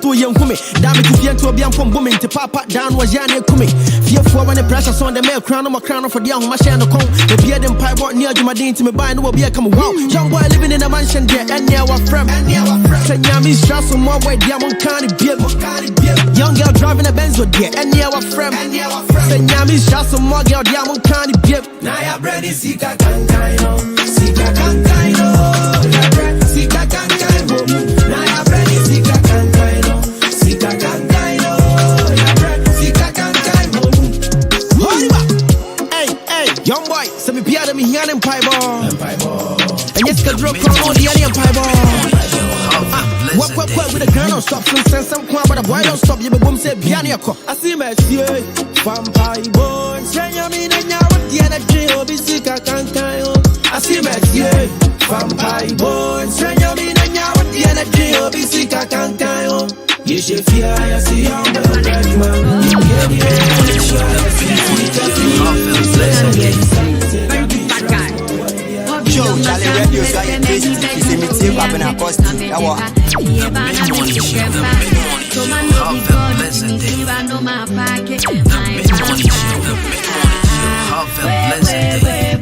to young woman. Damn it, if you're to be from woman to papa down was Yanni Kumi. Fear for when the pressure on the mail crown on my crown for the young machine. The beard and pie brought near Jumadine to me by no be a come wow. Young boy living in a mansion there and near our friend. Say Yami's just some more way, Diamond County beer. Young girl driving a Benz with dear and near our friend. Say Yami's just some more girl, Diamond County beer. Now your bread is Sika Kankaino, Sika Kankaino, Sika Kankaino. Now your bread is Sika Kankaino, Sika Kankaino, Sika Kankaino. Hey, young boy, so me piada me here and pie ball. And yes, can drop on the alien pie ball. What with a gun on stop, some quam, but a boy don't stop. You be boom say piano. I see me, vampire boy. Say you mean and now what the energy will be sick. I can't tell. I see me, vampire boy. Say you mean and now what the energy will be sick. I can't tell. You should fear, I see you on the red man. You get Yo, Charlie Radio, so you busy. You see me take Kwabena Costy. That was the mid-morning show. Have a blessed day. The mid-morning show. Have a blessed day.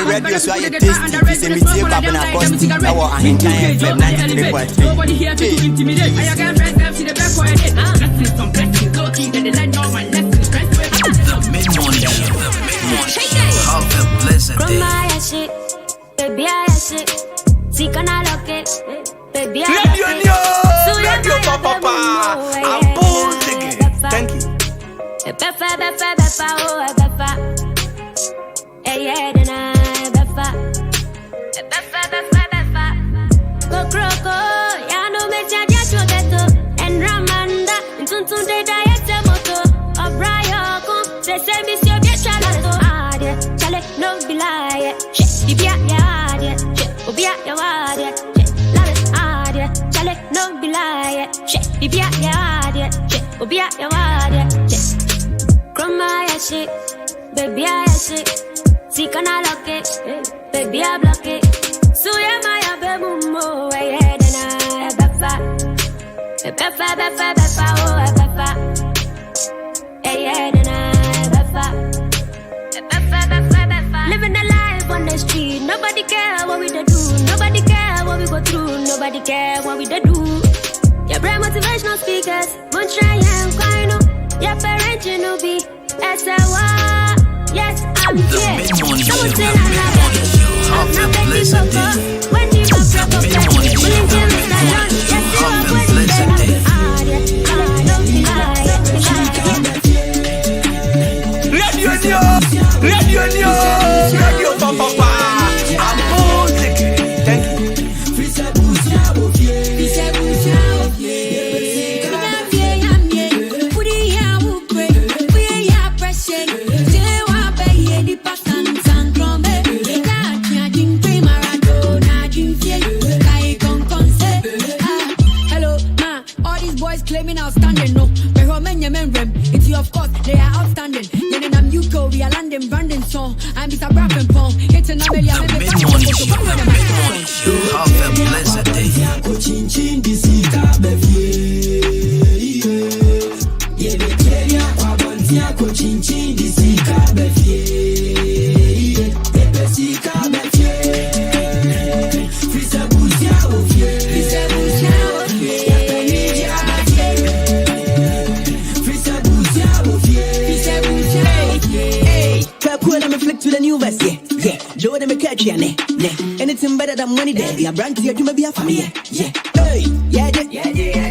Radio, so you tasty. You see me take Kwabena Costy. That was an entire FM 93.3. Nobody here to intimidate. I got friends that see the back for it. Blessings, some blessings, low key, then they like all my lessons. The mid-morning show. Have a blessed day. Baby, I shit. See, can I look it? Baby, I Radio, papa. I'm born ticket. Thank you. Yeah, then I befa. Go croco, ya no me jaja chogeto. And Ramanda, Tuntun de Dieta Moto. O'Brien, they say Miss your get chalato. Chale, no be lie. Shit, Ibia, yeah, shit, Obia, yeah, shit, Lavis, chale, no be lie. Shit, Ibia, yeah, shit, Obia, yeah, shit. Chroma, shit, baby, I shit. See, can I lock it? Baby, I block it. So, yeah, my baby, more. Yeah, then I befa. Oh, befa. Yeah, then I befa. Living the life on the street. Nobody care what we do. Nobody care what we go through. Nobody care what we do. Your brand motivational speakers. Won't try and cry, no. Your parents, you know, be. S.A.W. Yes, I'm here. Someone say I love you. I'm not begging for God. When you go drop up there, will you give me that run? Yes, you are blessed day. Radio, papa. I'm born ticket. Thank you. Claiming outstanding, no. But it's you, of course, they are outstanding. Then I'm Yuko, we are landing, Brandon song. I'm Mr. Bracken Pong. It's an Amelia, have a blessed day. To the new verse, yeah. Joe them catch ya, ne. Anything better than money there. Be a brand here, you may be a family, yeah. Hey, yeah.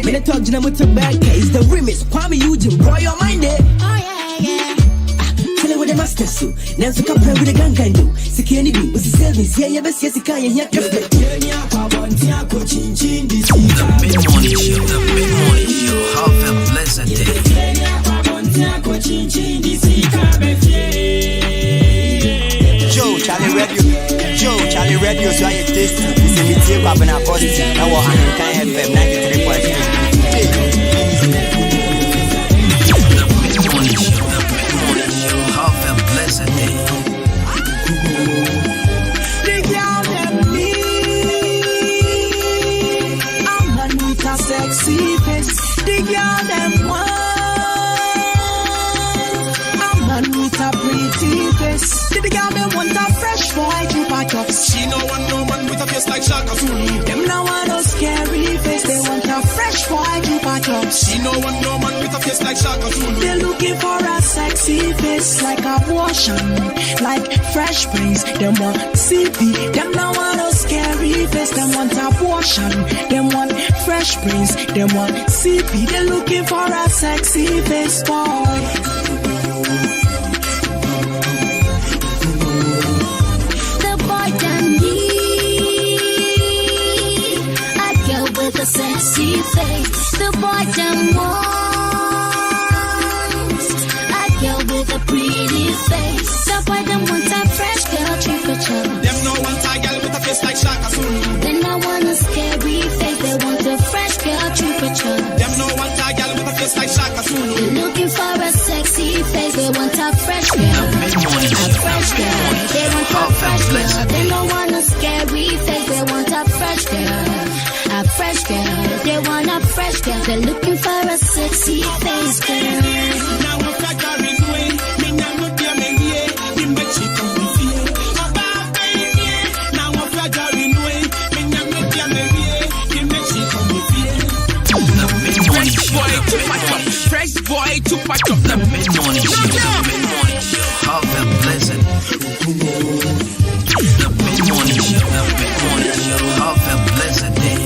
When I talk to them with a bad case, the remix, Kwame Eugene, boy, your mind there. Oh, yeah. Tell it with the your master so. Now so come with a gun can do. Security do. Was the service? Yeah, best yes, you can. Yeah, The mid-morning show. The mid-morning show. Have a blessed day. Charlie Radio, so I taste. It's a meeting Kwabena Costy. I was on FM 93.3. The mid-morning show. The mid-morning show. Have a blessed day. Sexy face, the girl them want. I'm man with a pretty face. The girl them want a fresh boy to back up. She no want no man with a face like Shaka Zulu. Them no want no scary face. They want a fresh boy to back up. She no want no man with a face like Shaka Zulu. They're looking for a sexy face like abortion, like Fresh Prince. Them want CP. Them no want no scary face. Them want abortion. Them want Fresh Prince. Them want CP. They're looking for a sexy face boy. The boy done need a girl with a sexy face. The boy done wants a girl with a pretty face. The boy done want a fresh girl temperature. Them no want a girl with a face like Shaka Zulu. They no want a scary face. They want a fresh girl temperature. Them no want a girl with a face like Shaka Zulu. They're looking for a sexy face. They want a fresh girl. A fresh girl. They want a fresh girl. They don't want a scary face. They want a fresh girl. A fresh girl. They want a fresh girl. They're looking for a sexy face girl. Now I'm flattering way. Me now no dear me yeah. Me make she come with you. Now I'm flattering way. Me now no dear me yeah. Me make she come with you. Fresh boy to patch up. Fresh boy to patch up. The mid-morning show. The mid-morning show. Have a blessed. The mid-morning show. The mid-morning show. Have a blessed day.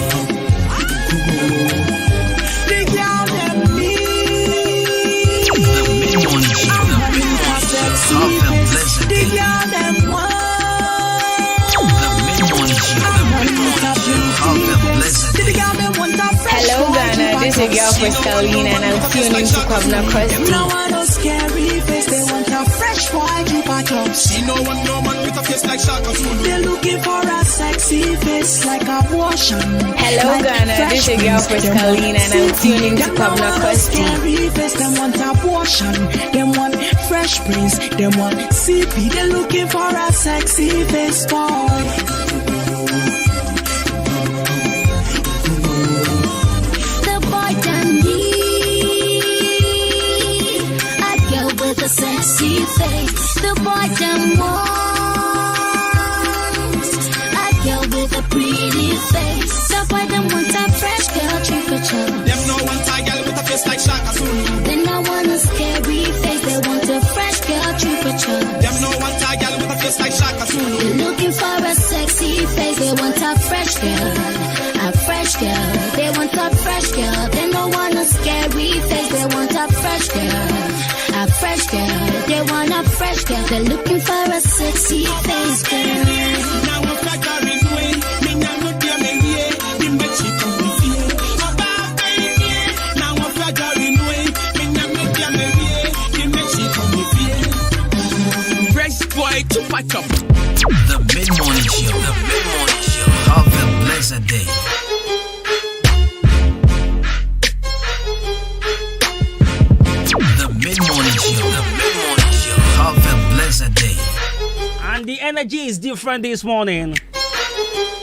The girl them need. The mid-morning show. The mid-morning show. Have a blessed The day. girl them want. The mid-morning show. The mid-morning show. Have a blessed day. The girl them want a fresh Hello boy Ghana, to this is back your girl up. Pascaline and I'm tuning to Kwabena Costy. No want no scary face. They want a fresh boy to back up. She no want no man with a face like Shaka Zulu. They're looking for a sexy face like abortion. Hello like Ghana, this is your girl Fresh Prince. Pascaline and I'm tuning to Them no Kwabena want no Costy. scary face. Them want abortion. Them want Fresh Prince. Them want CP. They're looking for a sexy face boy. The boy done need a girl with a sexy face. The boy done wants a girl with a pretty face. The boy done want a fresh girl temperature. Them no want a girl with a face like Shaka Zulu. They no want a scary face. They want a fresh girl temperature. Them no want a girl with a face like Shaka Zulu. They're looking for a sexy face. They want a fresh girl. A fresh girl. They want a fresh girl. They don't want a scary face. They want a fresh girl. A fresh girl. They want a fresh girl. They're looking for a sexy face girl. Now I'm flattering way. Me now no dear me yeah. Me make she come with you. Now I'm flattering way. Me now no dear me yeah. Me make she come with you. Fresh boy to patch up. The mid-morning show. The mid-morning show. Have a blessed day. The mid-morning show. The mid-morning show. Have a blessed day. And the energy is different this morning.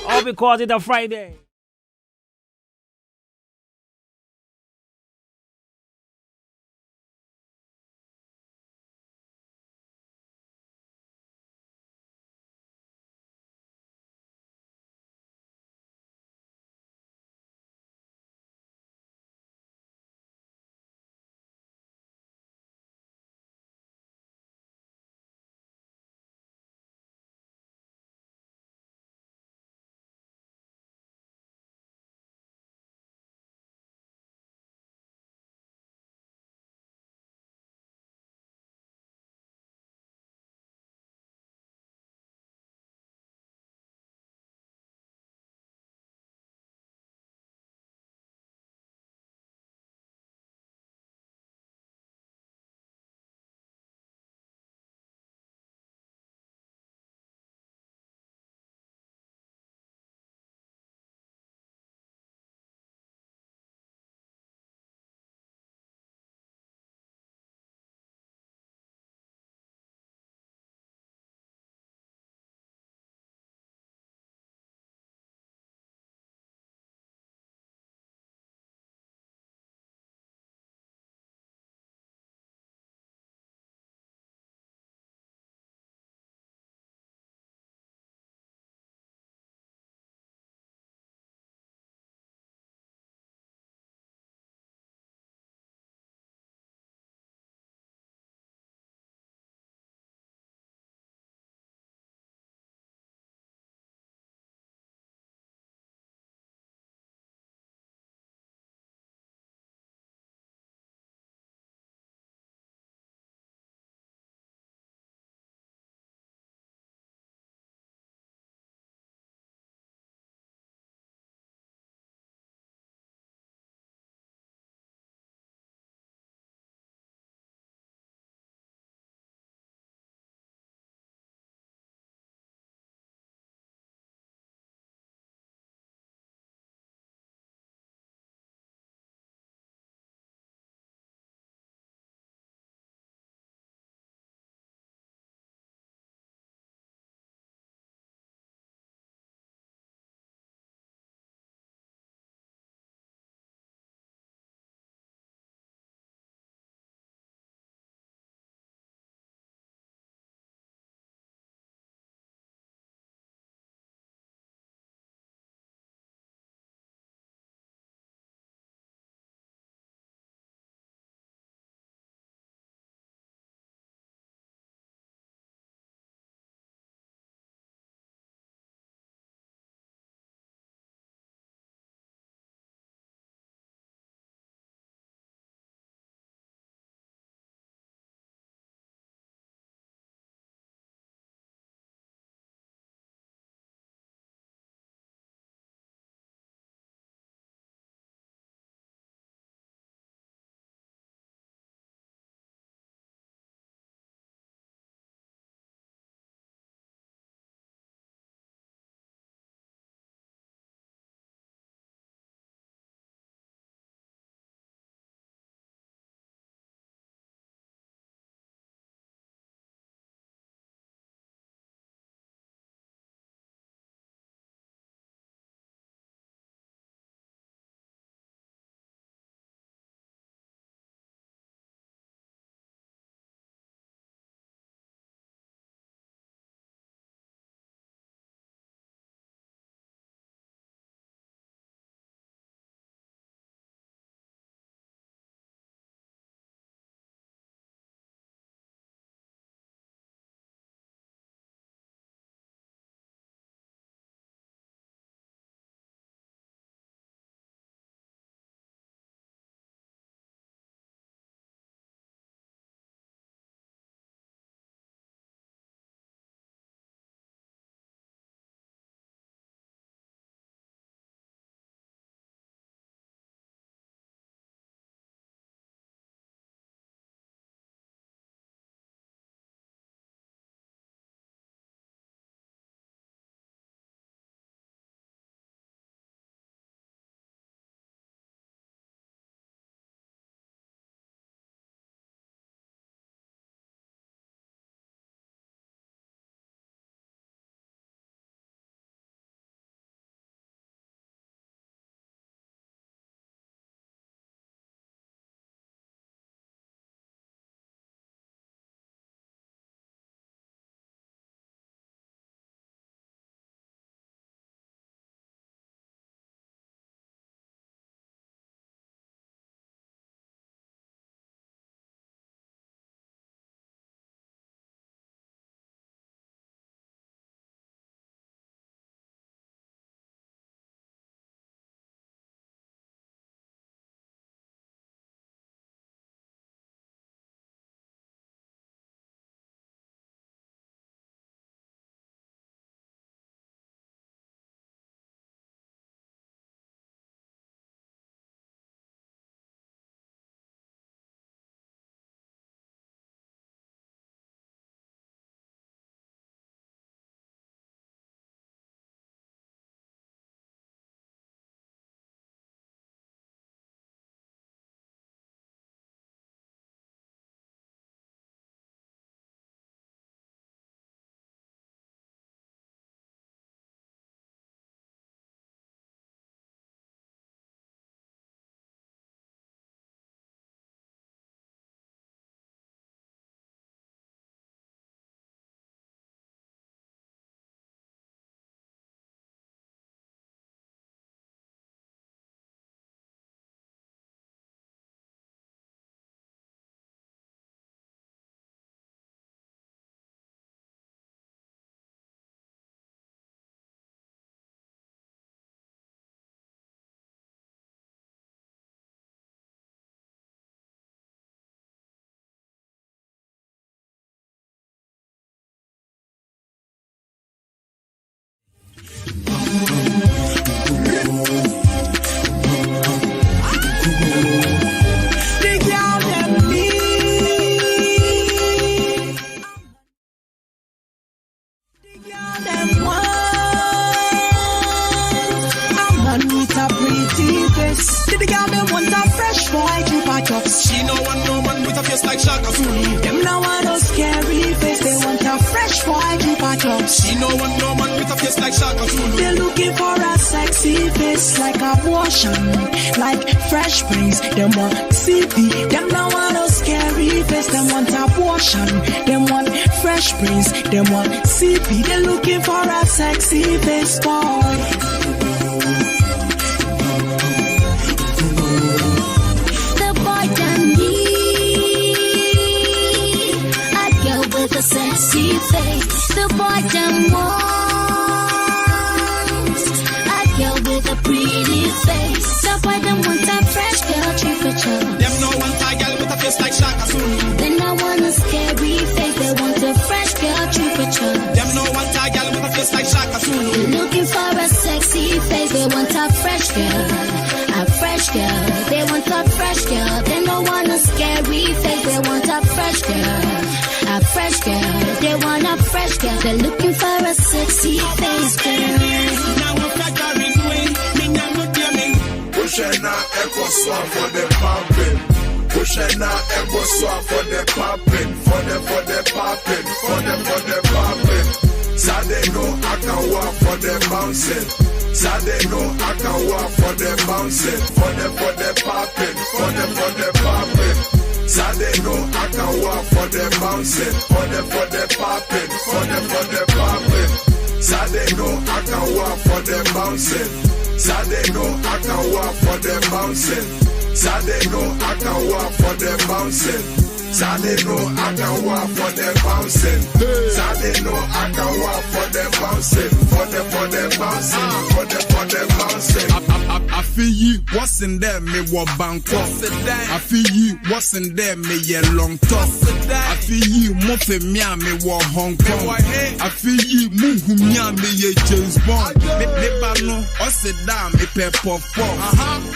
All because it's a Friday. like Shaka Zulu. Them now want no scary face, they want a fresh boy keep a club. She no want no man with a face like Shaka Zulu. They're looking for a sexy face like abortion, like Fresh Prince. Them want CP. Them now want no scary face, them want abortion. Them want Fresh Prince. Them want CP. They're looking for a sexy face boy. A sexy face, the boy them wants a girl with a pretty face. The boy them want a fresh girl, temperature. Them no want a girl with a face like Shaka Zulu. They no want a scary face, they want a fresh girl, temperature. Them no want a girl with a face like Shaka Zulu. Looking for a sexy face, they want a fresh girl, a fresh girl. They want a fresh girl. They no want a scary face, they want a fresh girl. A fresh girl, they want a fresh girl. They're looking for a sexy face girl. Now we're flattering way, me now no dear me. Pushena echo swap for the pumping. Pushena echo swap for the pumping. For the pumping. For the pumping. Sade no I can walk for the bouncing. Sade no I can walk for the bouncing. For the pumping. For the pumping. Sade no I can walk for the bouncing, for the popping, for the popping. Sade no I can walk for the bouncing. Sade no I can walk for the bouncing. Sade no I can walk for the bouncing. Sade no I can walk for the bouncing. Sade no I can walk for the bouncing, for the bouncing, for the bouncing. I feel you, what's in there, me what Bangkok. I feel you, what's in there, me ye long talk. I feel you, mofe mia, me what Hong Kong. I feel you, muhu mia, me ye James Bond. Me bano, ose da, me pepper pop.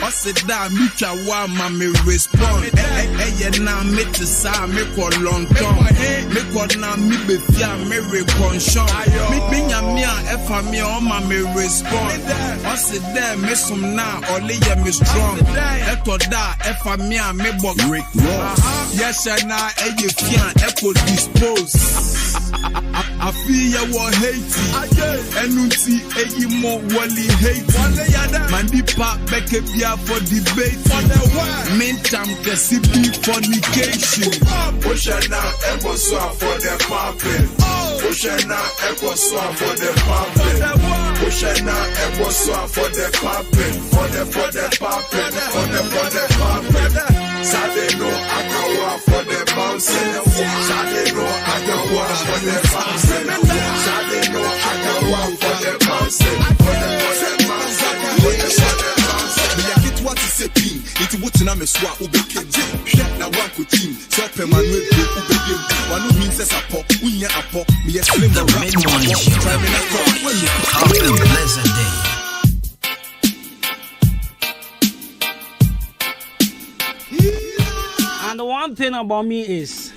Ose da, me chawa, ma me respond. Ye na, me tisa, me ko long tongue. Me ko na, me befia, me reconshon. Me binya mia, efa mia, ma me respond. Ose da, me sum na, only ye me strong. Eto da, efa mia, me bok Rick Ross. Yes, na, eye fian, echo dispose. I feel ya wa hate. Enunti, eye mo wali hate. Mandi pa, beke bia for debate. Meantime, kesi be fornication. Pushena echo swap for the pumping. Pushena echo swap for the pumping. Pushena echo swap for the pumping. For the pumping. For the pumping. Sade no I can walk for the bouncing. Sade no I can walk for the bouncing. Sade no I can walk for the bouncing. For the bouncing. For the bouncing. Me get what is a pin. It's what na me swap ubeke. Na one ko team. So permanent go ubeke. One who means as a pop. Unya a pop. Me explain the Mid-morning show. Have a blessed day. And the one thing about me is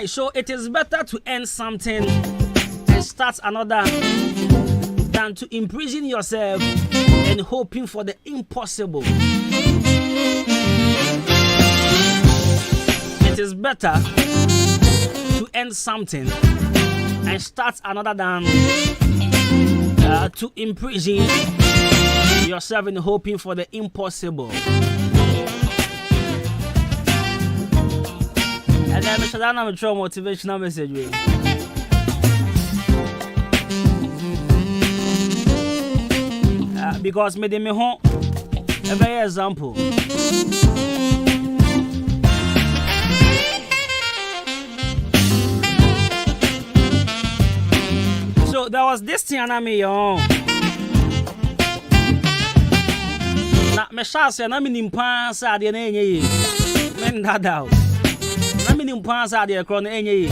Alright, so it is better to end something and start another than to imprison yourself and hoping for the impossible. It is better to end something and start another than to imprison yourself and hoping for the impossible. And then I should have a motivational message. Because me de me home a very example. So there was this thing I me on. Na me shase na me nimpa sa de na enye yi. Men dada. Na me nimpa sa de kro na enye yi.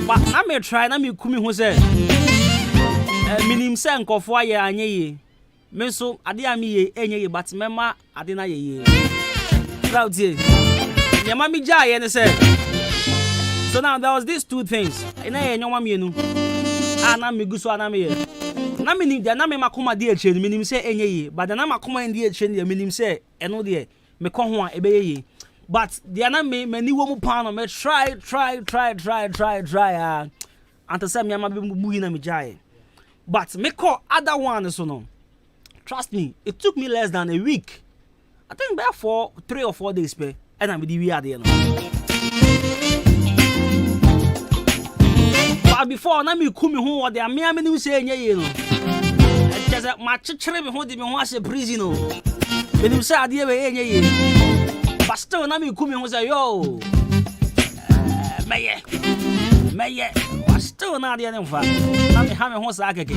But na me try na me kumi ho se. Minim se nkofo aye anye yi. Me so ade ami ye enye ye but mema ade na ye proud ye nyama mi ja ye ne say. So now there was these two things ina ye nyoma mienu ana me guso ana me ye na me nim de na me makoma de eche me nim say enye ye but na makoma de eche ne me nim say eno de me ko ho a ebe ye but de na me mani wo mu pa no me try ante say me ma be mu yi na me ja ye but me call other one so no. Trust me, it took me less than a week. I think about 3 or 4 days, and I'm with the weird, you know. But before, I'm coming home, what they are me saying, you know. Just my children hold me once a prison. When you say, dear, but still, I'm coming home, say, yo, Maye, still not the other fact. I'm having horse again.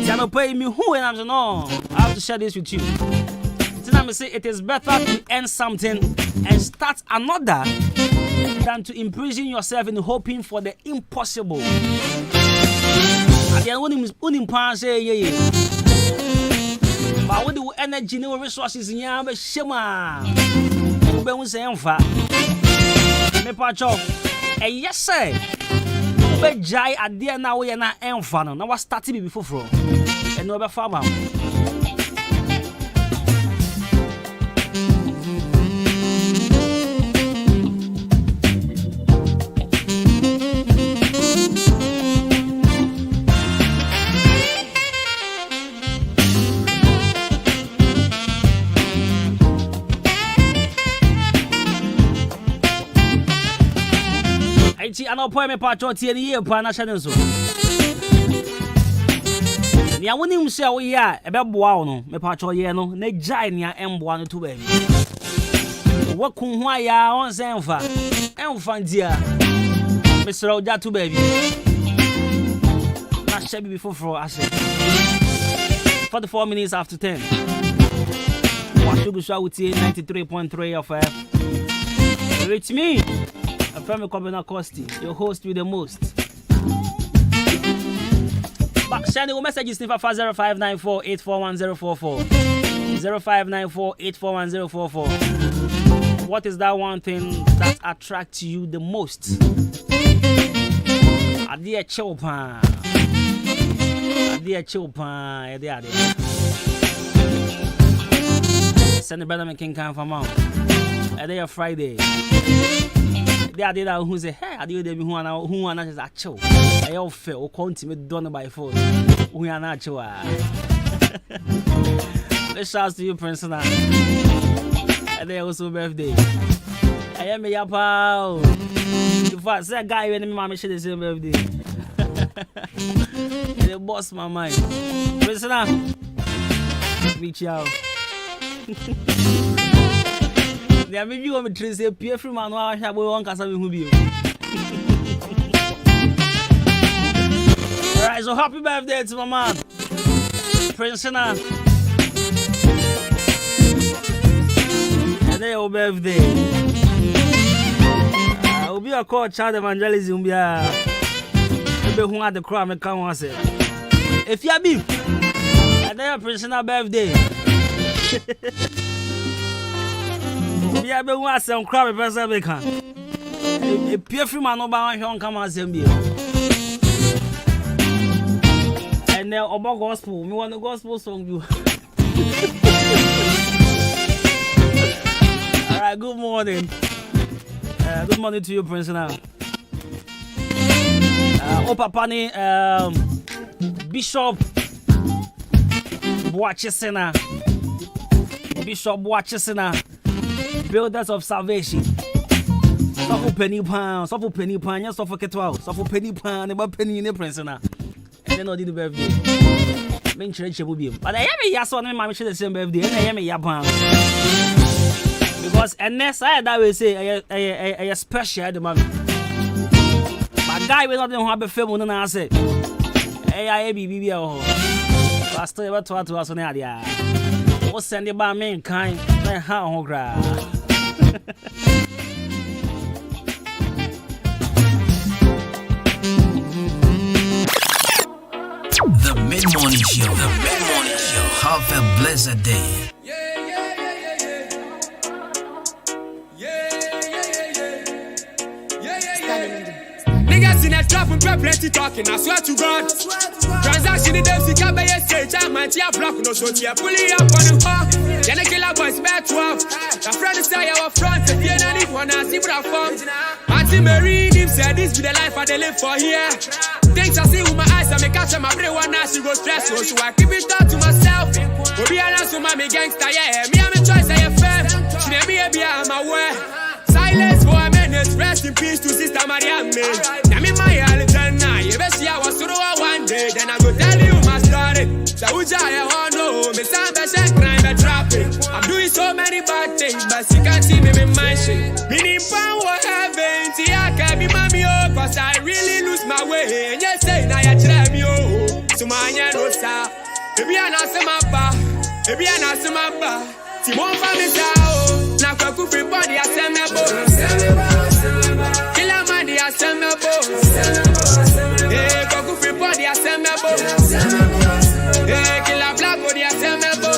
You're pay me who and I'm no. I have to share this with you. So let me say it is better to end something and start another than to imprison yourself in hoping for the impossible. But with the energy, no resources in your shema. Me pacho. And yes, sir. Be jai adia na we na enfa no na wa start be before and no be farmer. I know point me patcho tie ni ye pa na hye so. Nia woni mu se wo ye a e be boa wo no me patcho ye no na jai nia emboa no to ba bi. Wo kun ho aya on se enfa ndia. Me sro ja to ba bi. Na hye bi before ase. 44 minutes after 10. What should be show with 93.3 of reach me. Kwabena Costy, your host with the most. Back sending messages for 0594-841-044. 0594-841-044. What is that one thing that attracts you the most? Adia chopa. Send the brother King come from out. A day of Friday. They are there who say, hey, I did who are not actual. I all feel continue done by phone. We are not sure. Let's shout to you, Prince. And they also birthday. I am a yapao. If I say a guy when my mama should the same birthday. The boss, my mind. Prince, reach out. There may be one trace a peer from man. I have one casa who be. Alright, so happy birthday to my man, Prince. And their birthday. I will be a call child evangelism. Be who had the crime and come on. If you have been, and their personal birthday. Yeah, but what's some crab person? A peer free man over here come as him. And now about gospel, me want the gospel song you. All right, good morning. Good morning to you, Prince. Now, Opapani, Bishop Boachesena, Bishop Boachesena, Builders of Salvation. Suffer penny pound, suffer penny pound, yes, suffer kettle, suffer penny pound, about penny in the Prince. And then I did the birthday. Men church will be, but I am a yes on my the same birthday, and I am a yapan. Because unless I that will say a special the man. But guy will not have a film when I say I be oh. Pastor ever taught to us on the idea. What's send it by mankind? Like how gra. The Mid-Morning Show. The Mid-Morning Show. Have a blessed day. Niggas in a trap and plenty talking, I swear to God. Transaction in them, see, can't buy a stage. I might have block, no so here, pulley up on the car. Then I kill a boys back 12. The friend is say our front, if you don't want to see what I found. Martin Marine, him said this be the life I live for here. Things I see with my eyes, I make catch my brain one now, she go stressful. So I keep it down to myself. We'll be honest with my gangster, yeah. Me, I'm a choice, I am fam. She never be a I'm aware. Silence for a minute, rest in peace to Sister Mariam. Now me my Alexander, you bet see I was through one day, then I go tell you my story. So Uja, I want to know, me some best crime and trapping. I'm doing so many bad things, but you can't see me in my shit. Meaning power heaven, see I can't be mommy oh, cause I really lose my way. And you say now you try me oh, so my no star. Maybe I not some mappa, maybe I not some mappa. Timon family sao. Na kwa kufi body asemebo. Kila madi asemebo. Kwa kufi body asemebo. Kila black body asemebo.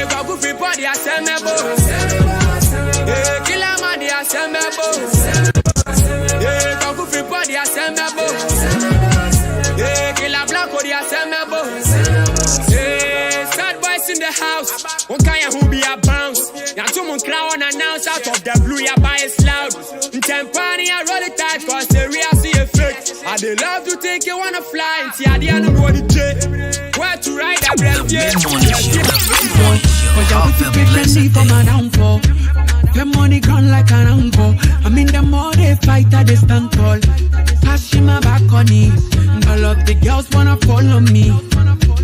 Kwa kufi body asemebo. Kila madi asemebo. Kwa kufi body asemebo. Kila black body asemebo. Sad boys in the house. One kind who be a bounce. Now someone crowd announce out of the blue, yeah, by it's loud. In Tempani, I roll it tight, cause the real see effect. I they love to take you wanna fly, and see, I didn't know what it did. Where to ride that breath, yeah. Cause I wish you could let me for my downfall. The money gone like an uncle. I mean, the more they fight, they stand tall. Passing my back on it. And all of the girls wanna follow me.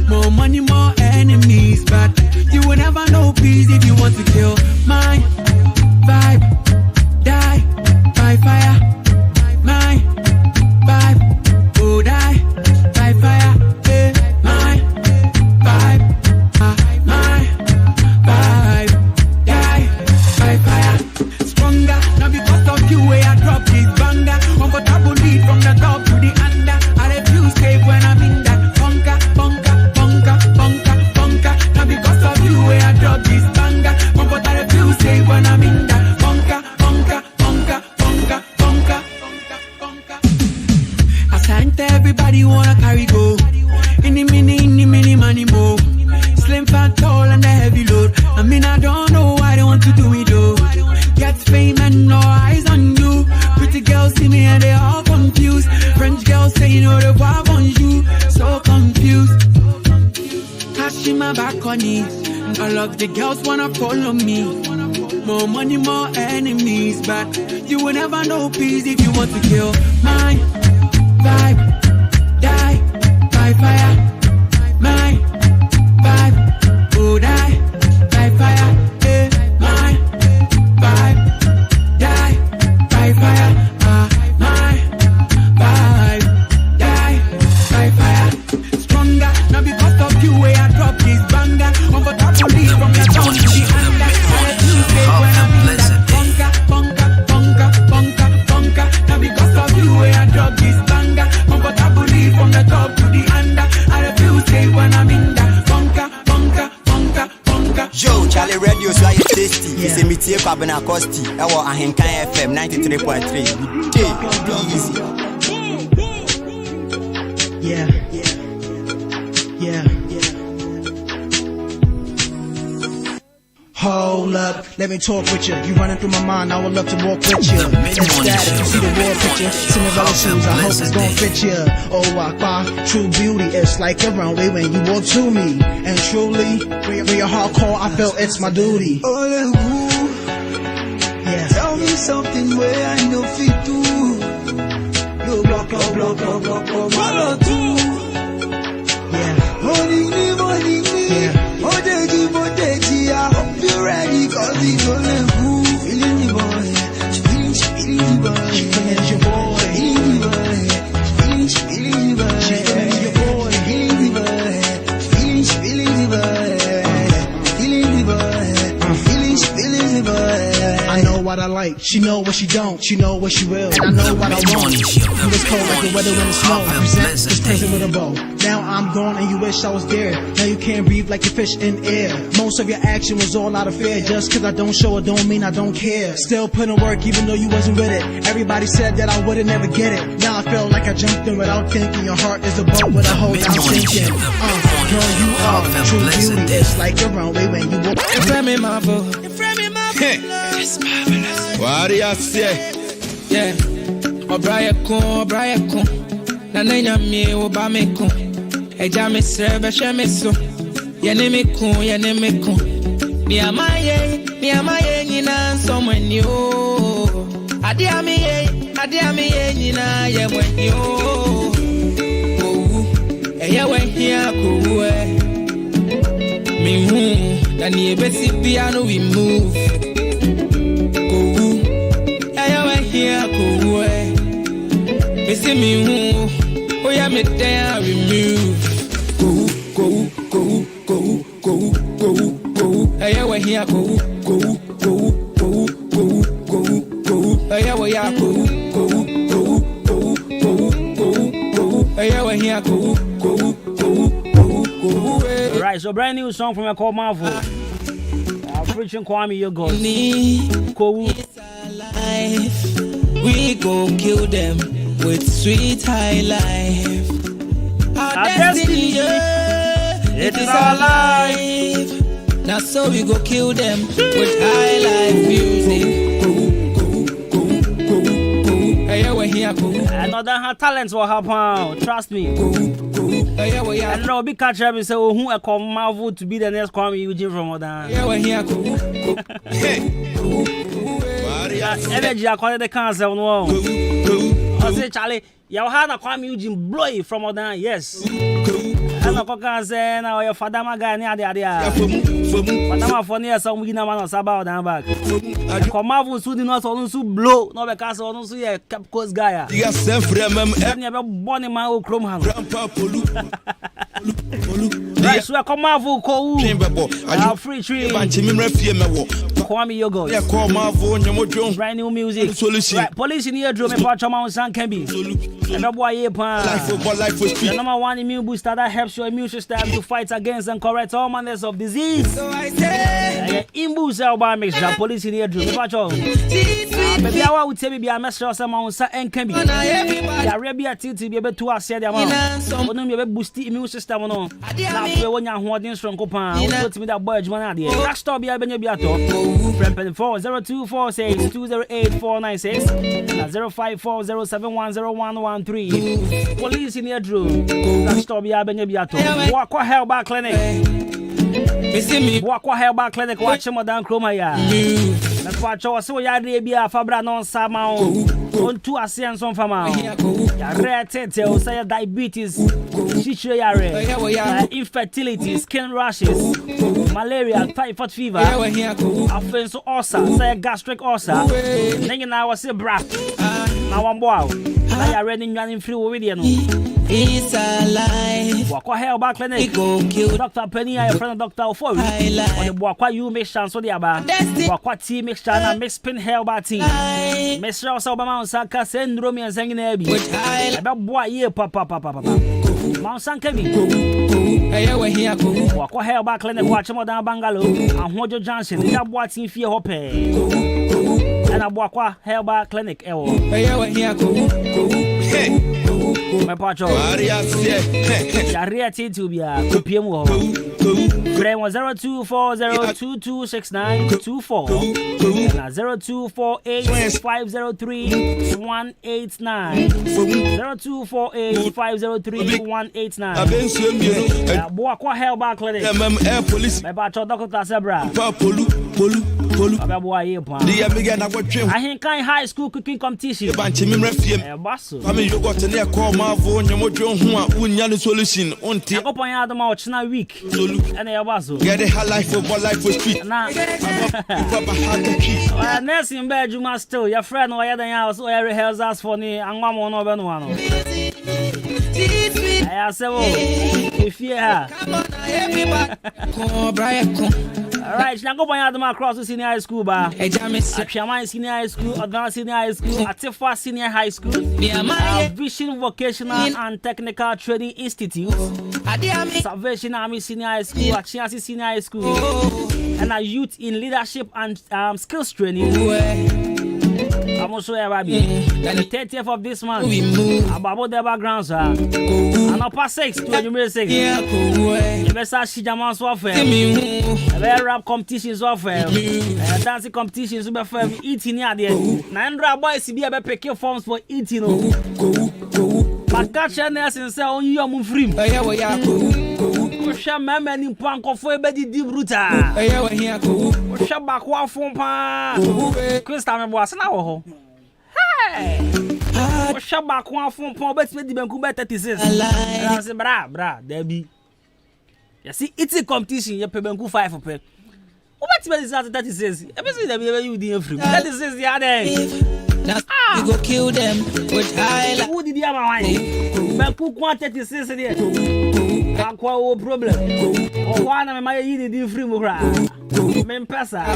More money, more enemies, but you will never know peace if you want to kill my vibe. Die by fire. My vibe. Oh, die by fire. Hey, my vibe. My vibe. Die by fire. Stronger, not because of you where I drop this banger. Comfortable lead from the top to the under. I refuse safe when I'm in that bunker. Not because of you where I drop this banger. But I refuse safe when I'm in that bunker. As I enter, everybody wanna carry go. In the mini, money more. Slim, fat, tall, and a heavy load. I mean, I don't know why they want to do it though. Get fame and no eyes on you. Pretty girls see me and they all confused. French girls say you know they want on you. So confused. Cashing my back on it. And all of the girls wanna follow me. More money, more enemies. But you will never know peace if you want to kill my vibe. Die by fire. My vibe. Oh, die by fire. Hey, my vibe. Die by fire. My vibe. Die by fire. Stronger, not because of you where I drop this banger. Comfortable lead from the down to the under. I refuse to when I'm in that bunker. Not because of you where I drop this banger. Comfortable lead from the top to the under. I Charlie Radio so I tasty. It's a meteor Kwabena Costy. I was Ahenkan FM 93.3. Easy. Yeah. Hold up, let me talk with you. You running through my mind, I would love to walk with you. Ecstatic, you see the war picture. Cinderella shoes, I hope it's gon' fit you. Oh, Akbar, true beauty, it's like a runway when you walk to me. And truly, when your heart call, I feel it's my duty. Yeah. Tell me something where I know fit to. You block, follow too. Yeah. Money, yeah. Modeji, I hope you're ready, cause it's gonna move. Feeling the boy, she feeling the boy. She feeling your boy. Feeling the boy, she feeling the boy. She feeling your boy. Feeling the boy, feeling the boy. Feeling the boy, feeling the boy. I know what I like, she know what she don't, she know what she will, and I know what I want. You was cold like the weather when it snow. Present this present with a bow. Now I'm gone and you wish I was there. Now you can't breathe like a fish in air. Most of your action was all out of fear. Just cause I don't show it don't mean I don't care. Still putting work even though you wasn't with it. Everybody said that I wouldn't never get it. Now I feel like I jumped in without thinking. Your heart is a boat with a hole down sinking. Girl, you are true beauty. It's like a runway when you walk. It's marvelous. What do you say? Yeah. Obraya kun. Na nenya mi obame kun. Eja me serve sheme so. Yene me kun. Mi amaye nyina somwen yo. Ade amiye nyina ye mwen yo. Eya we hia ko mi hu na ni ebesi piano we move. Here go see me who oh yeah me there remove go hey we here go hey we here go hey we here go. Alright, so brand new song from a called Marvel. Preaching Kwame Yogo. We gon' kill them with sweet high life. Our destiny, it is our life. Now so we go kill them with high life music. Hey, we're here. Another her talents will happen. Trust me. I know big catch up and say, oh, who I call Marvel to be the next Kwame Eugene from Odan. Yeah, we're here. Energy, I call it the cancer. No, I say, Charlie, you had a Kwame Eugene blow from Odan. Yes. And I can say, now your father, my guy, near the idea. But I'm for near some weekend, I'm not about down back. Come Marvel soon, not on to blow, no because I don't see a cap coast guy. Yes, I'm never born in my old chrome hand. Right, so I come Marvel, call free tree. Kwame Yogo. Yeah, call Marvel, brand new music. Right, police in here, drum, and patch on San Kemby. And that boy, life was the number one immune booster that helps your immune system to fight against and correct all manners of disease. So I say, Imbu cell by mixture, police in here, drum, patch on. Maybe I would tell me be a message or some on San Kemby. The Arabia to be able to say the amount. But no, be boost the immune system. No, now when you're holding strong coupon, put me that boy, man. That stop be a beato. Friend 0246 208 496 and 0540710113. Police in your room. That stop be a beato. Walk or hell back clinic. Walk or hell back clinic. Watch him down Chroma. That's what I saw. Ya be a Fabra non Sama on 2 ASEAN on Fama. Rare tete, say diabetes, infertility, skin rashes, malaria, typhoid fever, offense ulcer, say gastric ulcer. Then now I was a brat. Now I'm wow. I are ready running free with you. It's alive. Walk or hell back clinic. Dr. Penny, I friend Dr. For you. Walk you make chance for the aba. Walk what tea mixture and mix spin hell by tea. Miss Ross Obama Saka syndrome and singing Abby. About boy, yeah, papa. Mount Sankebi. Hey, we're here. Walk or hair back clinic, watch more than Bangalo. And Hojo Johnson, that what's in fear hope. And a Boakwa hair back clinic. Hey, we're here. My patro. Yaria to be a Kupiemo. Frame was 0240226924 and 0248503189 0248503189 Boakwa hair back clinic. My patro Dr. Zebra. I think high school cooking competition. Basso. Solution on I go point out the more China week. And I was get a high life for street. Next in bed, you must still your friend or other house or every house as for me and one more over one. I say, if you have. Alright, now go point out the across the senior high school bar. Shaman Senior High School, Advance Senior High School, Atifa Senior High School, Vision Vocational and Technical Training Institute, Salvation Army Senior High School, Achiasi Senior High School, and a Youth in Leadership and Skills Training. I'm also a rabbi. The 30th of this month, about their backgrounds, and up past 6 to January 6. The best Shijaman software, the rap competitions software, dancing competitions, eating here. 900 boys be able to pick forms for eating. But catch a nurse and say, oh, you are moving. Mama in Panko for a bedi deep ruta. Shabakwa Fompa. Christian was now. Hey, Shabakwa Fompa, but with the Bankuba 36. I said, bra, Debbie. You see, it's a competition, you pay Banku 5 for pay. What's that 36? Everything you didn't free. That is the other. You go kill them with high. Who did you have a wine? Banku 36 there. Aqua problem. Oh, one of my eating free mura. Mempasa.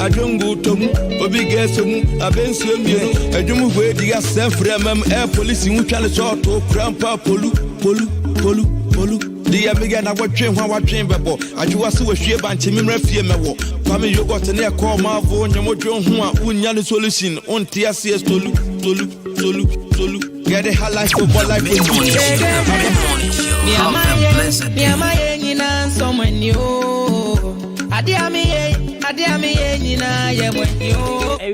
I don't go to Obi guess I've been swimming. I don't move where the self remember air police in which I saw to grandpa polu. The Amiga na watching how I train bebo. I do was a sheep and Timmy Refie Mewo. Family you got a near call Marvo and Yamojon Unyani solution on TSCS Tolu. Get a high life for more life. Someone new. We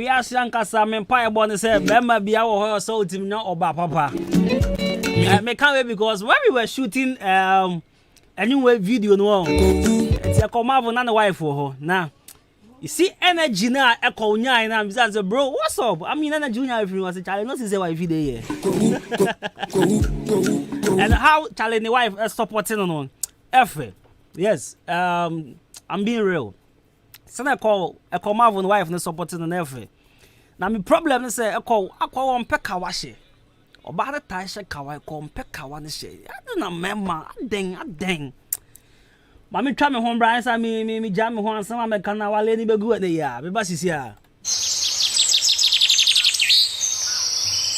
are Shankasa Empire Bonnie said, Bema be our soul team no oba papa. Me can't wait because when we were shooting a new video no it's a come out and wife for her. Now you see energy now echo nya and I'm saying bro what's up? I mean energy nya if you was a child not say wife there. And how Charlie the wife supporting on effort. Yes, I'm being real. So I call Marvin wife and supporting an effort. Now my problem is I call on Pekawashi. Or by the time I call Pekawashi. I don't know, member. Dang. Mammy try me home, Brian. I mean, me jam one. Some I can now lady be good the year. Because is here.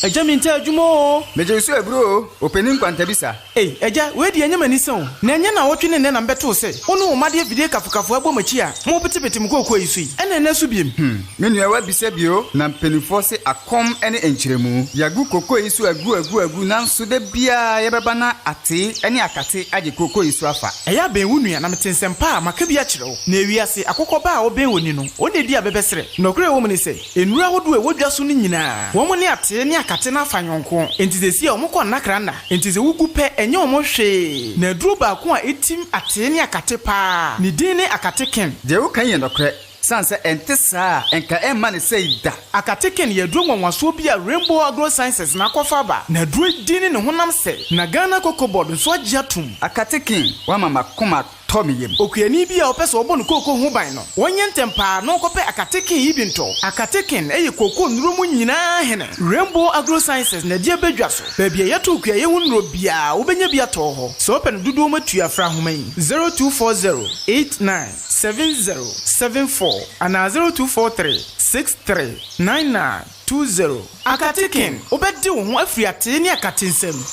Eja mi nta adwuma meje so ebro opening kwantabisa eja we de anyama ni son na enya na wotwe ne na mbeto se ono o made video kafukafo abomaki a mo betebete mkoko yisu ene na so biem me nua wa bisa bio na mpenifo se akom ene enchiremu yagu koko yisu agu na nso de bia ye beba na ate ene akate age koko yisu afa eya ben wunua na metensempa maka bia kire na ewiase akokoba a oben woni no oni di abebesere nokure wo mni se enura wodo e wodwa so ni nyina wo mo ne ate ne akate na fanyonko entize si omukọ nakra na entize wugu pe enye omohwe na duru ba ko a etim ate ne akate pa ni din ne akate ken de wo kan ye nokre sanse entesa enka emma ne seida akate ken ye duru nwanwaso bi a Rainbow Agro Sciences na kofa ba na duru din ne honam se na Ghana Cocoa Board so agiatum akate ken wa mama koma Tommy yem. Okuani bi a opeso obo no koko ho ban no. Wonye ntempa no kope akateken yi bi nto. Akateken eye koko nuro mu nyina hene. Rainbow Agro Sciences na die bedwa so. Baabi yeto okua ye hu nuro bia obenya bia to ho. So open dudu matua fra homa yi 0240897074 ana 0243639920. Akateken obedi wo ho afiri ate ni akatensem.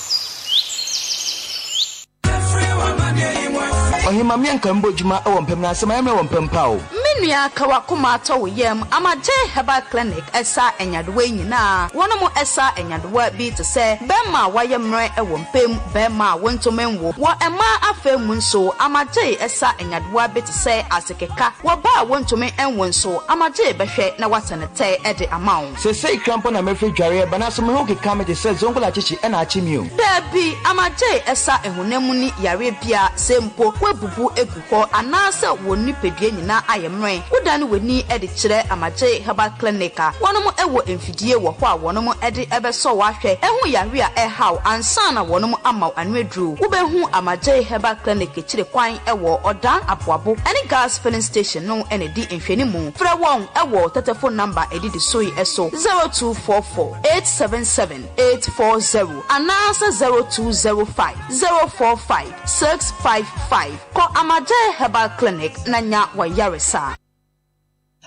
Ohima mianka mbojuma ewompem na asema yemre wompem pawo. Minua kawa kuma ato yem amaje herbal clinic esa enyadewa nyina. Wono esa enyadewa bi to se bema wayemre ewompem bema wontomenwo. Wo ema afemu nso amaje esa enyadewa bi to se asekeka. Wo ba wontomen enwo nso amaje behwe na watenete ede amawo. Se krampo na mefre dware bana so me ho keka me de se zongola chichi ena achimio. Dabi amaje esa ehunemu ni yare bia sempo bubu eguho anase woni pedue nyina ayemre kuda no weni ede kire amaje herbal clinic a wonom ewo emfidie wo ho a wonom ede ebeso wahwe ehu yare a ehaw ansa na wonom amaw anwedru ubehu amaje herbal clinic kire kwan ewo odan aboabo any gas filling station no ene di enfeni mu fra won ewo telephone number edidi soyi eso 0244877840 anase 0205045655 ko amaje herbal clinic nanya wa yaresa.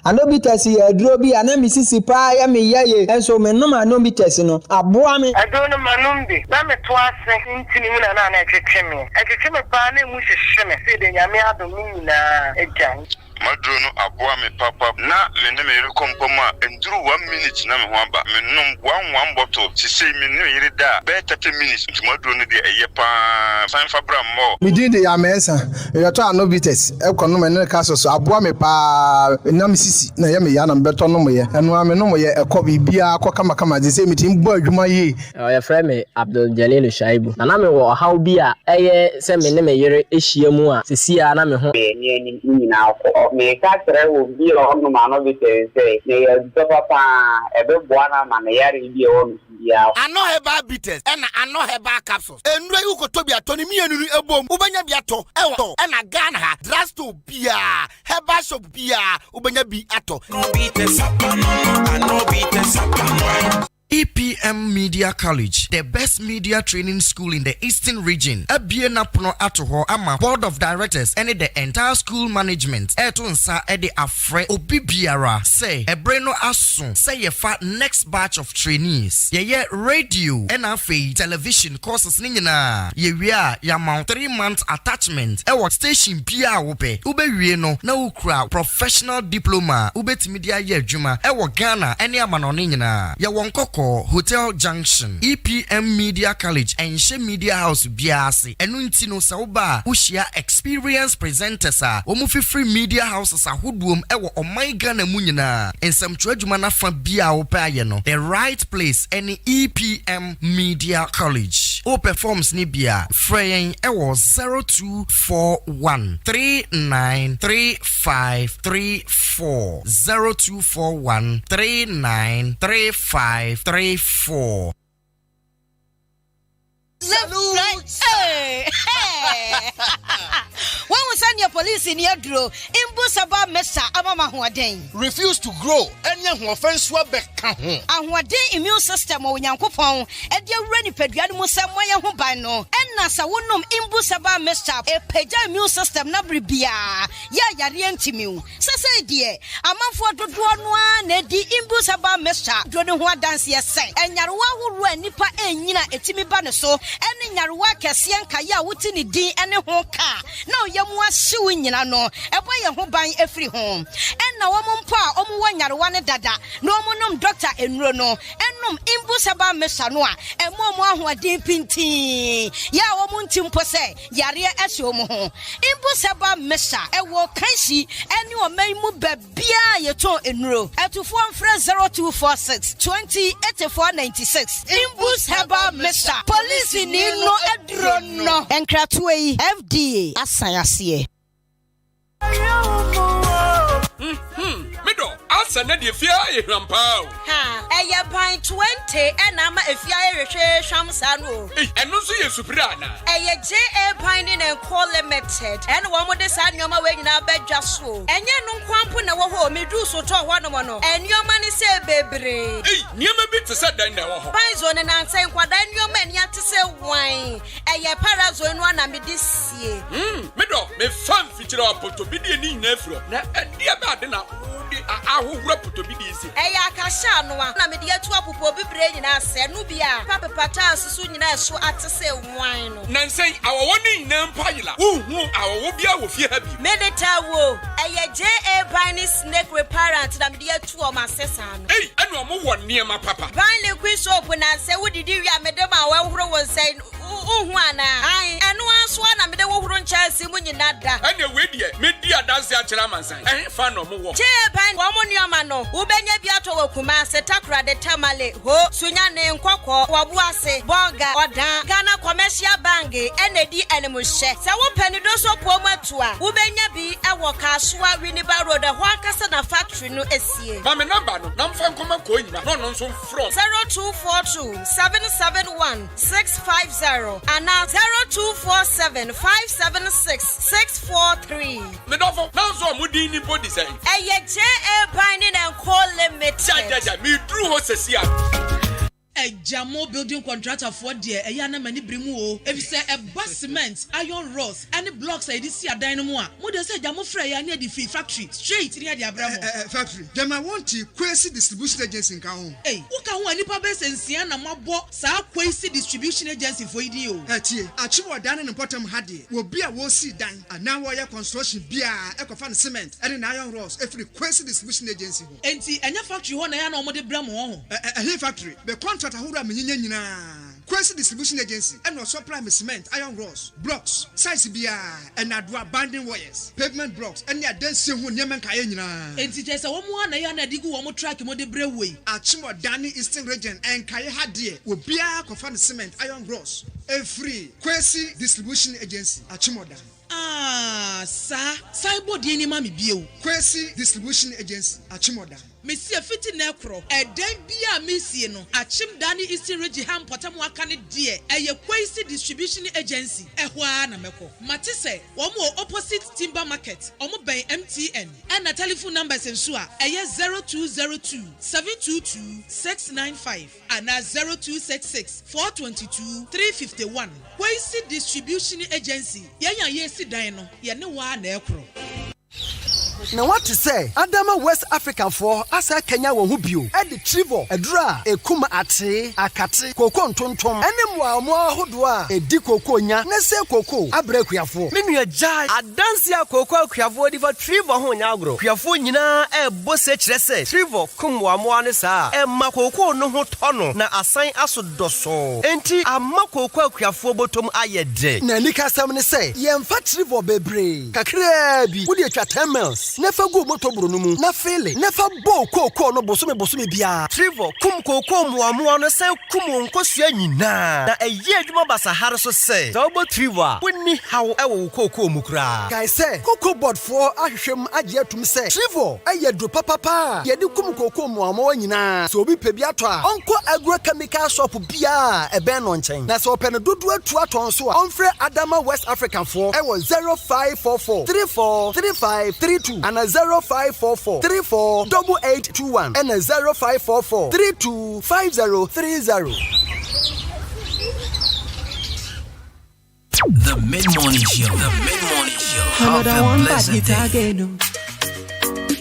Anobites ye drobi anami sisi pa ya me yaye enso me no anobites no aboa me adono manumbi na me to ase ntini mu na na etwetwe pa na mu hwehwe me se de nyame adom nyina ejan madro no aboa me papa na me ne me rekompoma enduru 1 minute na me ho aba me nom 1 bottle ti sei me no yiri da be 30 minutes nti madro no de eye pa san fabra mo me din de ya mensa e to anobites e kono me ne ka so aboa me pa na me sisi na ya me ya na beto no mo ye eno ame no mo ye ekọ bibia akọ kama de sei me tin bo adwuma ye ya frɛ me Abdul Jalil Shaibu na me wo haw bi a eye se me ne me yere ehia mu a sisi a na me ho ni nyina akọ me ka tere wo bi ro no ma no bi say ne ya papa ebe boana ma ne yare bi e wo ya ano heba bitters ena ano heba capsules enure yu koto bi atoni mienu ebom ubenya bi ato ewo ena Ghana ha drasto bia heba shop bia ubenya bi ato no bitters ano bitters EPM Media College, the best media training school in the Eastern region. Abiena Prono Atoho ama board of directors and the entire school management. Etunsa ede afre obibiara say ebreno asun say ye fa next batch of trainees. Ye radio and afe television courses ninyina. Ye wia ya mount 3 months attachment. Ewa station bia wope. Ube wieno na ukra professional diploma. Ube timidia ye juma. Ewa Ghana eni amano ninyina. Ya wonkoko Hotel Junction, EPM Media College, and She Media House Biasi. Enuntino Sauba, Ushia experienced presenters are Omufi Free Media Houses are Hoodwoom, Ewa Omaigan and Munina, and some Trejumana from Bia Opayano. The right place, any EPM Media College. O performs Nibia, Fraying Ewa 0241 393534 0241 393534. Hey. When we send your police in your draw, Imbusaba Mesa Amama Huaden. Refuse to grow, and young offense wabeka. And what day immune system or Yankopon, and dear Renny Pediano Samoya Hubano, and Nasa Wunum Imbusaba Mesa, a Peja immune system Nabribia, Yarientimu. Sasa dear, a month for the one, Nedi Imbusaba Mesa, Dronua dance yes, and Yarwa who ran Nipa and Nina Etimi Banaso, and Yarwa Cassian Kaya Wutini D and a honka. No, Yamwa suing in no, a boy who buying every home. And now one pa, one Yarwana dada, no monum doctor and Rono, and num Imbusaba Mesanoa, and more who are deep in tea. Ya womuntim pose, Yaria Esomo. Imbusaba Mesa, a walk Kansi, and you may move Bia Yato in row, at to form fresh 0246 208496. Imbusaba Mesa, police in no Edrono, and Kratway FDA, as I see. Middle, sana de fia e hrampa. Ha, eye ban 20 na ma efia ehwehwe hwamsa no. Eno so ye supira na. Eye JA Binding and Co Limited. And wo mo de sa nyoma we nyina badwa so. Enye no kwampo na wo ho medu so to ho no mo no. Enyoma ni se bebre. Niema bi te se dan na wo ho. Ban zo ne nanse nkwada nyoma ni ate se wan. Eye parazo enu na me disie. Me do me fam fitira apoto bi de ni nyina afro. Na ade ba de na ahowura poto bi de isi. Eye akasha no a na me de atu apopo bebre nyina se no bia. Papa pata susu nyina so ate se wan no. Nansen awowo ni nyina mpayila. Uhu awowo bia wo fie ha bi. Medeta wo. Eye JA Binding Snake Reparent na me de atu o masesa no. Enu omo wo niema papa. Ban liquid soap na se wodidi wi amedem a wahoro won sai uhu ana. Ai enu aso na mede wohoro nchase mu nyina da. Ene we die me di adanse a kira mansan. Fa no mo wo. JA Binding wo mo nioma no. Wo benya bi ato wakuma se takra de tamale ho sunya ne nkokọ wabu ase bonga odan Ghana Commercial Bank enedi enemuhye. Se wo pani do so po matu a wo benya bi ewo Kasua Winneba Road ho akasa na factory no esie. Ma me number no na mfa nkoma ko nyina no no nso from 0242 771 650 and now 0247 576 643. Me dofo na so mudi ni body say. Eye JA Binding and Co Limited. Ja me dru ho sesia. Ejamo building contractor for there eya na mani brimu o efise eba cement iron rods any blocks e di si adan no mu a mo de say ejamo frɛ ya na di free factory straight ni ade abramo factory dem I want to Kwesi distribution agency nka ho wo ka ho anipa be sensia na mabo saa Kwesi distribution agency for idi o tie achiwo dan ne potom hade wo bia wo si dan ana wo ye construction bia ekofa ne cement and iron rods every Kwesi distribution agency ho enti enya factory ho na ya na mo de bramo ho factory be contract ahura menyinya nyina Kwesi distribution agency and no supply me cement iron rods blocks size bia and Adwuma banding wires pavement blocks and ya dense ho nyema nkaye nyina enti je se wo mo na ya na digu wo mo track mo de breway achimo dani eastern region and kaye hade wo bia kofa ne cement iron rods free Kwesi distribution agency achimo dan cyborg ni mami bio Kwesi distribution agency achimo dan Messi fiti nekro eden bia mesie no achim dani isi regi ham potamu aka ne de eye Kwesi distribution agency ehwa na meko mate se wo mo opposite timber market omo ben MTN and na telephone numbers nso a eye 0202 722 695 and 0266 422 351 Kwesi distribution agency yenya si dan no ye ne wa na ekro. Now what to say? Adama West African for asa Kenya wo hu bio. E de trivo, edura, ekuma ate, akate, koko ntontom. Ene mo ahodo a edi koko nya, na se koko abre kuafo. Me nua jai adanse a koko kuafo di for trivo ho nya agro. Kuafo nyina e bose kire se trivo kumwa mo ane sa. E ma koko no ho tono na asan asodoso. Enti amma koko kuafo botom ayede. Na nika sam ne se, yemfa trivo bebre. Kakra bi, wo de atwa 10 miles. Nefa go moto bro no mu na fele nefa bo koko no bosome bia trivo kum koko muamu no se kum nkosua nyina na eye adwuma basahare so se za obo trivo a woni hawo ewo koko mu kra guy say koko board for ahwehwem age atum se trivo eye do papa ye de kum koko muamu nyina so obi pe bi ato a onko agrochemical shop bia e ben no nchen na so open dodo atu aton so a onfre Adama West African for ewo 0544 343532 and a 0544 348821 and a 0544 325030. The Mid-Morning Show. The Mid-Morning Show. Another one back it again.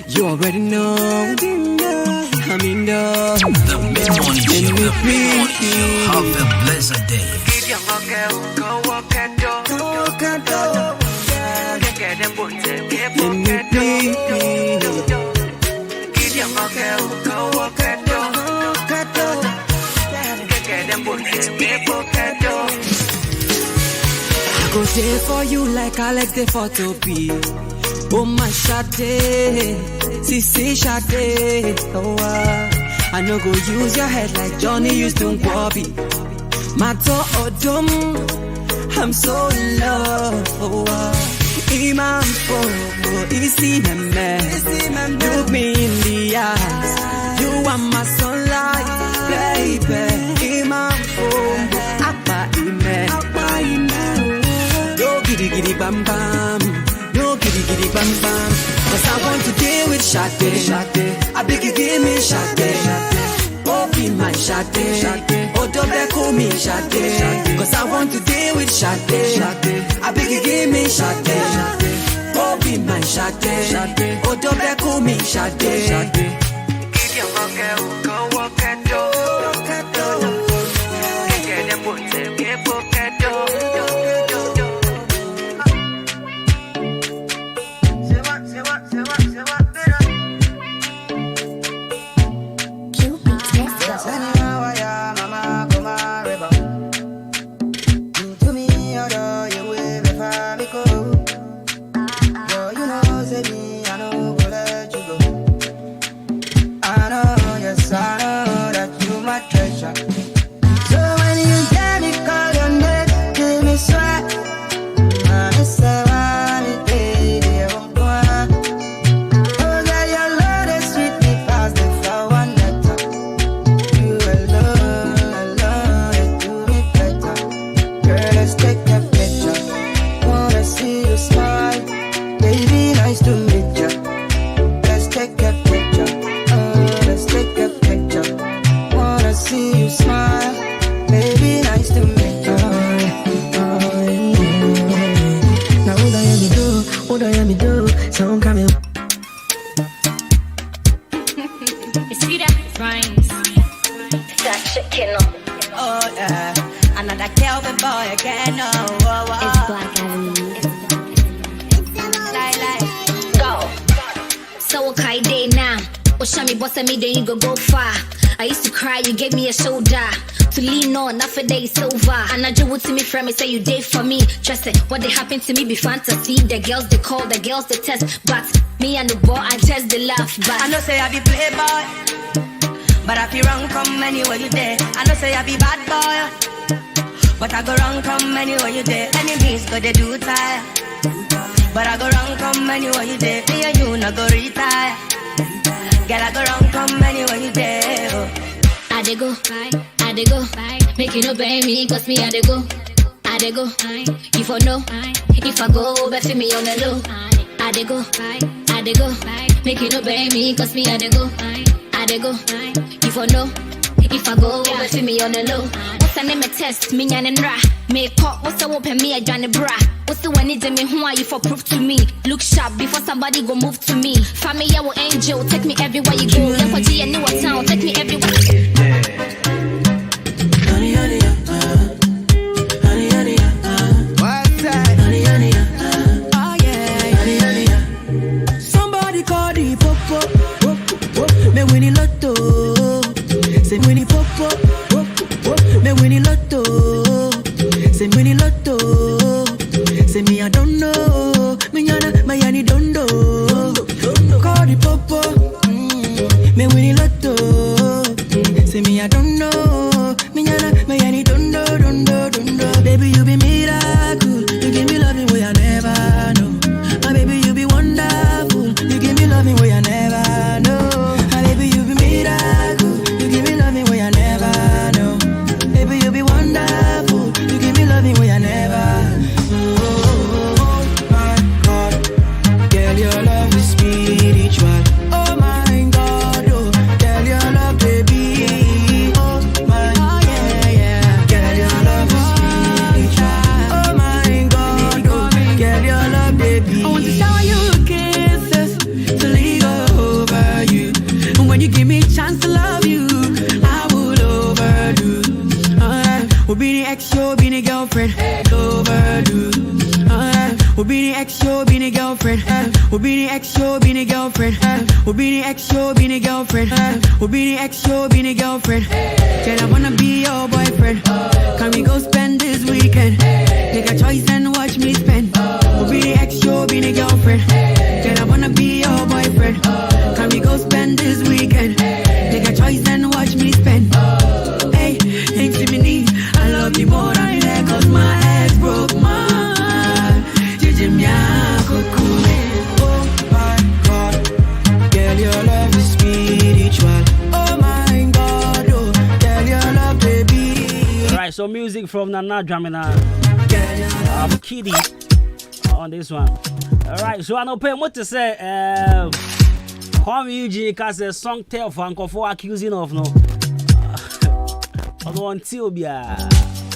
You already know. I'm in the Mid-Morning Show. The Mid-Morning Show. Have a blessed day. I go there for you like I like the photo be. Oh my shade, Sisi shade. Oh, I no go use your head like Johnny used to Bobby. Mato Odom, I'm so in love. Oh, Imam for easy man. Look me in the eyes. You are my sunlight, baby. Imam for Abba Iman. Yo giddy giddy bam bam. Yo giddy giddy bam bam. Cause I want to deal with Shade. I beg you give me Shade. Oh, be my Shade. Oh, don't be call me Shade. Cause I want to deal with Shade. I beg you give me Shade. Oh, be my Shade. Oh, don't be call me Shade. Keep your walk, go walk at Me, then you go far. I used to cry, you gave me a shoulder to lean on. After day is over, and I just would see me from me, say you did for me. Trust it, what they happened to me be fantasy. The girls they call, the girls they test, but me and the boy I just the laugh. But I know say I be playboy, but I feel wrong come anywhere you there. I know say I be bad boy, but I go wrong come anywhere you there. Enemies go they do tire, but I go wrong come anywhere you there. Me and you no go retire. Girl, I go round, come anywhere you there. I dey go, make you no blame me, cause me I dey go. If I know, if I go, bet for me on the low. I dey go, make you no blame me, cause me I dey go. If I know, if I go, bet for me on the low. What's the name of test, me and ra? Me pop, what's the open me a Johnny bra? What's the one need me, who are you for proof to me? Look sharp before somebody go move to me. Family, I will angel, take me everywhere you go. Look what you new town, take me everywhere. Honey, honey, honey, honey, what's that? Honey, honey, oh yeah, honey, honey. Somebody call the popo, me winning lotto. Say winning popo, me winning lotto. Say winning lotto. Say me I don't know, me yana, my yani don't know. Call the popo, me winning lotto. Say me I don't know, me yana, my yani don't know. Baby you be miracle, you give me loving way I never know. My baby you be wonderful, you give me loving way I never know. My baby you be miracle, you give me loving way I never know. Baby you be wonderful, you give me loving way I never. Your love is spiritual. Oh my God, oh, girl, your love, baby. Oh my, oh yeah, yeah. Girl, your love is spiritual. Oh my God, oh, girl, your love, baby. I want to shower you kisses to lead over you. And when you give me a chance to love you, I will overdo. We'll be the ex, you'll be the girlfriend. Overdo. We'll be the ex, you'll be the girlfriend. We'll be the ex, you'll be the girlfriend. We'll be the ex, you'll be the girlfriend. We'll be the ex, you'll be the girlfriend. Girl, I wanna be your boyfriend. Can we go spend this weekend? Take a choice and watch me spend. We'll be the ex, you'll be the girlfriend. Girl, I wanna be your boyfriend. Can we go spend this weekend? Take a choice and watch me spend. Hey, intimidate. I love you more than that, cause my ex broke my heart. from Nana Dramina. Kitty on this one. Alright, so I don't pay what to say. Kwame Eugene cause a song tell for Uncle for accusing of no. Although until be a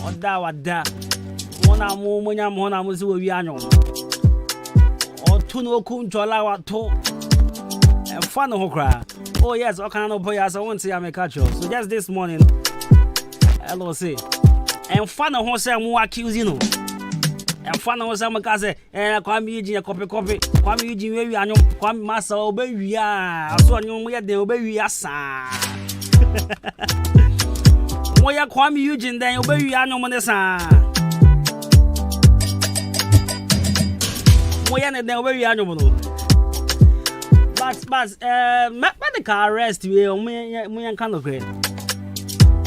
or that. Mona muzi we anyo. Or tuno kunchola wa to. And fun hokra. Oh yes, I can't boy as I want to see I make catch. So just this morning. Hello say. And fun ho say mu accusing no. And fun ho say makaze Kwame Eugene copy. Kwame Eugene we anyo. Kwame masa obewi a. So anyo mo ye den obewi asa. Mo ya Kwame Eugene den obewi anyo mo nesa. Mo ya ne den obewi anyo mo no. But medical arrest we mo yan kan okre.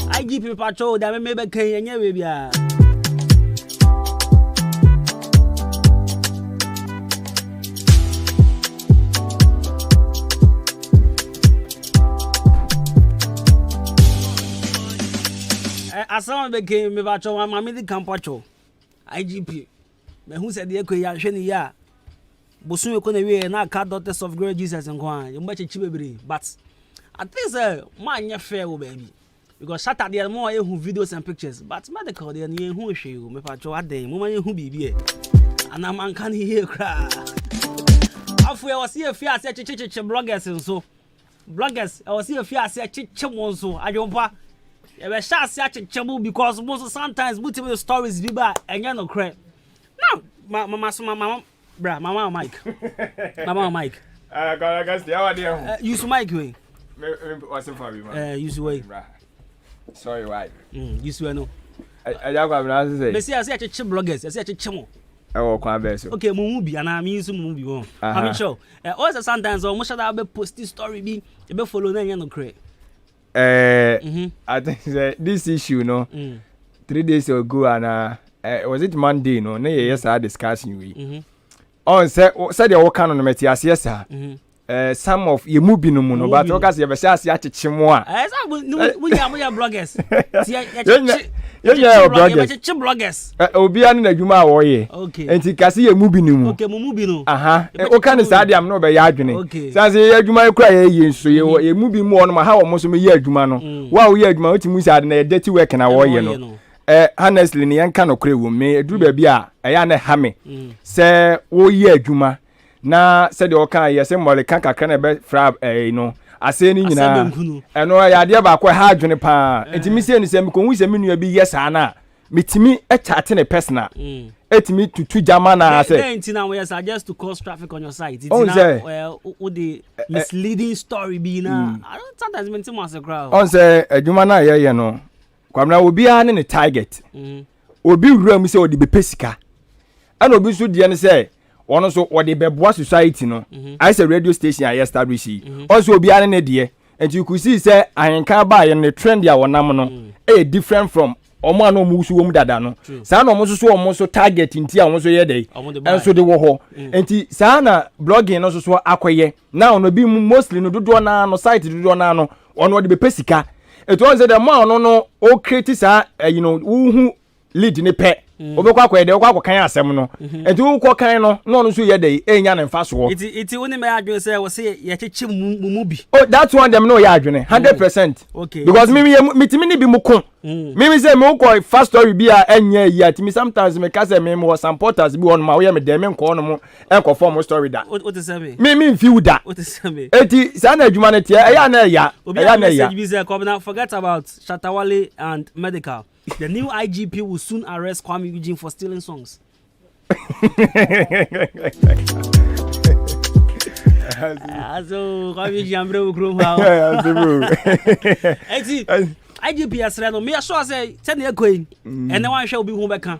IGP patrol that me be kan yen we bia. Asama be kan me patrol ma me di kan patrol. IGP me hu said dey ko ya hwe ni ya. Bosun ko na we na ka Daughters of Glory Jesus nko an. Yo mbachechi bebre. But I think say man nya fair wo baby. Because Saturday more who videos and pictures, but medical they near who show you me patrol aden mo man who bibi and am can hear cry. Afu I was here fear say chichichi bloggers and so bloggers I was here fear say chichi won so adwompa e be sha say chichi because most sometimes multiple stories be ba enya no cry. Now mama bra mama mic. Mama mic. I guess the hour use mic we. What's for me? Use way. Sorry, why? You swear no. I don't have to say. I say bloggers. I say chemo. Oh, Kwabena. Okay, movie and I mean some movie one. I'm sure. Also sometimes almost should be post this story be follow na no create. I think this issue no. 3 days ago and was it Monday no? Na yes I discussing we. On said the work on the materials yes sir. Some of you moving no mono, but because you have a chance to chimwa. We are bloggers. Yeah, bloggers. Obian na Adwuma woye. Okay. Enti kasi ye moving no. Okay, mo moving no. Aha. O kan say am no be ya adwene. Say ye Adwuma kura ye nso ye moving mu on ma ha wo so me ye Adwuma no. Wa wo ye Adwuma o ti mu say na dirty work na woye no. Honestly ni yan kan okre wo me eduru ba bi a ya na ha me. Say wo ye Adwuma na said the okan yes mole kan kakra na be fra no ase ni nyina eno ya de ba kwa ha adwene pa enti mi se ni se mi ko hu se mi nua bi yes ana mitimi e chat ne personal etimi tutu jama na ase enti na we suggest to cause traffic on your site enti na well the misleading story be na I don't sometimes mean to ase crowd on say adwuma na ye no kwamna obi a ne target obi wura mu se odi be pesika ana obi so de ne say one so what the beboa society no I say radio station I establish also obi ane ne de and you could see say ayenka ba ye ne trend ya wonam no different from omo anu mu so wom dada no sa na omo so omo so target nti a omo so ye dey and so de wo ho enti sa na blogging no so akoye now no bi mostly no dodo na no site dodo na no ono de be pesika it was the man no o create sa you know who lead ne pe obekwa akwa de okwa kan asem no enti ukwo kan no no so ye dey enya ne mfa so iti woni me adwene say wo say ye cheche mu bi oh that one them no ye adwene 100% okay because me ni bi mu kon me say me ukwo first story bi a enya yi ati me sometimes me ka say me mo supporters bi on ma wo ye me dem nko no mo enko form story da what to say me feel da what to say eti sa na adwuma na tie eya na eya be say Kwabena forget about Shatawale and medical. The new IGP will soon arrest Kwame Eugene for stealing songs. So Kwame Eugene bro krum ha. IGP asrano me so say send e koyin ene wan hwe obi hu beka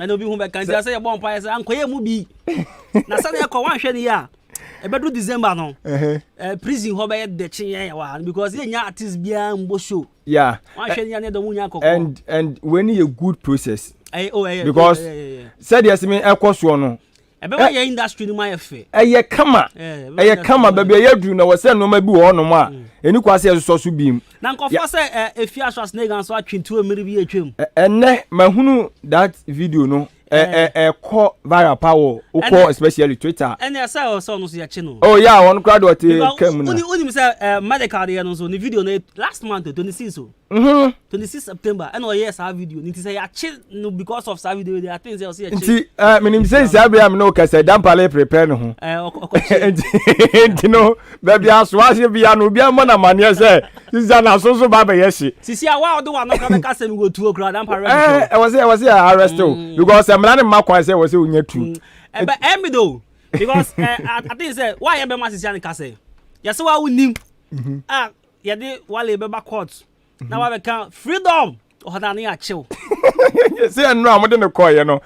ene obi hu beka ntia say e bon pa say ankoye mu bi na say e ko wan hwe ni ya ebedu December no prison ho be de chin wa because ye nya artist bia mbo show yeah and when you a good process because said yes me ekoso no Ebe ye industry ni my fe. Eye kama. Eye kama baby ye dru na wo se no ma bi wo no ma. Eni kwase so so biem. Na nkofo se efia so asne gan so atwentu amiri bi atwem. Enne mahunu that video no call viral power uko especially Twitter. And I say also no see channel. Oh yeah, one crowd what came na. Uni say medical dey no so the video last month 26 so. 26 September and yes our video nti say ya no because of that video they think say see nti menim say Abraham no ka say dan pale prepare no ho. Nti no baby aso ase bia no bia mo na mane say sisa na so ba be yeshi. Sisi a wa do wa no ka say me go to crowd dan pale. I was arrest because mlane makwa say was unya tu. But me though because I think say why you be ma sisi an ka say. Ya say wa unim. Ya de wale be ba court. Now I can freedom or than ya chill. See, and no, I'm not call you know.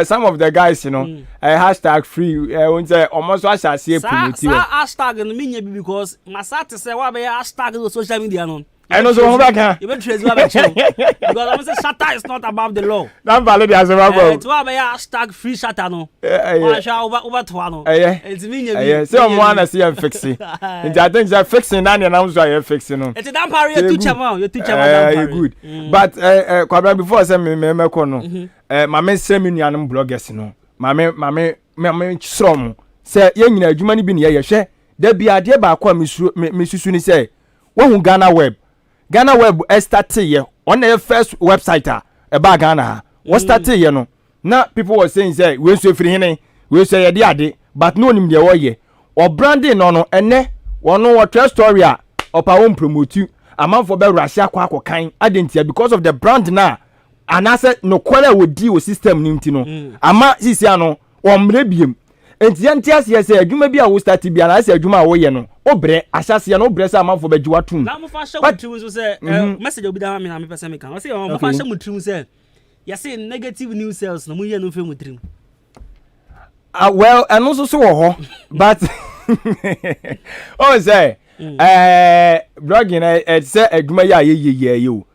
Some of the guys, you know, hashtag free. When say almost what I see hashtag and mean because my sat say what be hashtag on social media no. I know so back. You trace what because I say shatter is not above the law. That valid as a it what be hashtag free shatter no. I shall over to no. It's mean you. So I'm wanna see and fix it. And I think that fixing and I'm so fixing no. It's damn parry you teacher man, you teacher man. Good. But Kwabena before say me no. My men say me nuanom bloggers no. My strom say ye nyina adwuma ni bi ne ye hwe. Da bia de ba kwa me susu ni say wo hu Ghana Web started here on the first website about Ghana. What started here no? Now people were saying say we so free hene, we say ye ade, but no nim de wo ye. Or branding no ene one no what story or pa promote you. A man for be Russia kwa kan identity because of the brand na. And I said no kwala wo di o system nim ti no. Ama sisi ano o mrebiem. Enti antias ye say adwuma bi a wo start bi na say adwuma a wo ye no obre asase ye no obre say amanfo be jiwa tum na mo fa hye mutrim so say message obi da ma me pese me kan o say mo fa hye mutrim say ya say negative news sales no mo ye no fe mutrim well and also so ho but oh say blogging say adwuma ya ye yo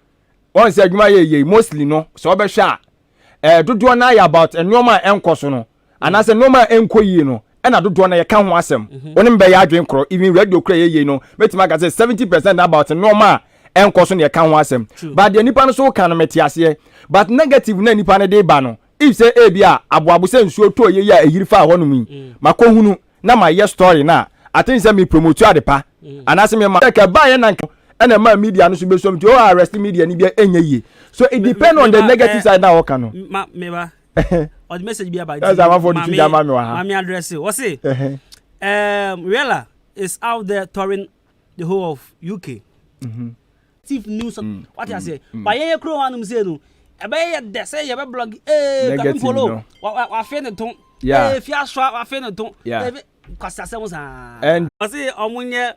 won say adwuma ye mostly no so be hwa dodo na ya about enoma enkoso no anase normal enkoyi no ena dodo na ye ka ho asem wonim be ya adwen kro even radio kra ye no metima ka say 70% about normal enkoso na ye ka ho asem but the nipa no so ka no metiase but negative na nipa ne de ba no if say e bia aboabo se nsuo to ye ya ehiri fa ho no mi makohunu na my yes story na I think say me promote adepa anase me ma ka ba ye na ena ma media no so be so mti o arrest media ni bia enye ye so it depend on the negative side na wo ka no me ba or the message be about that's our for the Twitter mami wa mami address what say Riella is out there touring the whole of UK Steve news what you say but ye kro wanum say no e be ye de say ye be blog come follow wa fe ne ton fi aswa wa fe ne ton kwasa se mo sa and and I say omunye